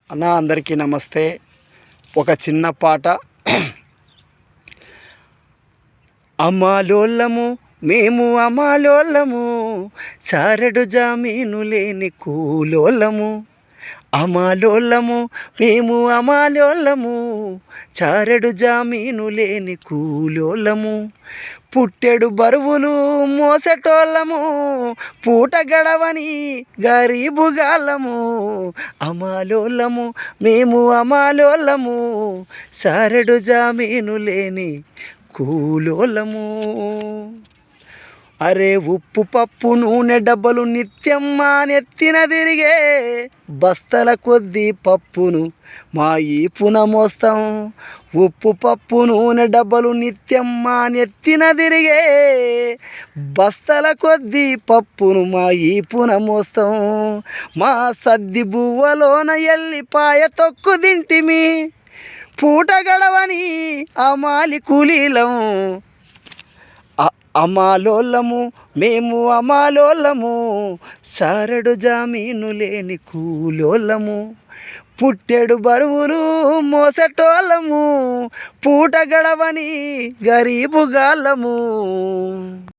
అన్న అందరికీ నమస్తే. ఒక చిన్న పాట. అమాలోళ్ళము మేము అమాలోళ్ళము, సారెడు జామీను లేని కూలోళ్ళము. అమాలోళ్ళము మేము అమాలోళ్ళము, చారెడు జామీను లేని కూలోళ్ళము. పుట్టెడు బరువులు మోసటోళ్ళము, పూట గడవని గరీబుగాళ్ళము. అమాలోళ్ళము మేము అమాలోళ్ళము, సారెడు జామీను లేని కూలోళ్ళము. అరే ఉప్పు పప్పు నూనె డబ్బలు నిత్యం మా నెత్తిన తిరిగే, బస్తల కొద్దీ పప్పును మా ఈపున మోస్తాం. ఉప్పు పప్పు నూనె డబ్బలు నిత్యం మా నెత్తిన తిరిగే, బస్తల కొద్దీ పప్పును మా ఈపున మోస్తాం. మా సద్ది బువ్వలోన ఎల్లిపాయ తొక్కు తింటిమి, పూట గడవని అమాలి కూలీలం. అమాలోళ్ళము మేము అమాలోళ్ళము, సారెడు జామీను లేని కూలోళ్ళము. పుట్టెడు బరువులు మోసటోళ్ళము, పూట గడవని గరీబుగాళ్ళము.